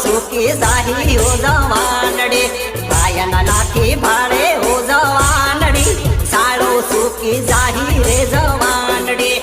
સુકી જાહી હો જવાનડી આયન નાખી ભાડે હો જવાનડી સાળો સુકી જાહી રે જવાનડી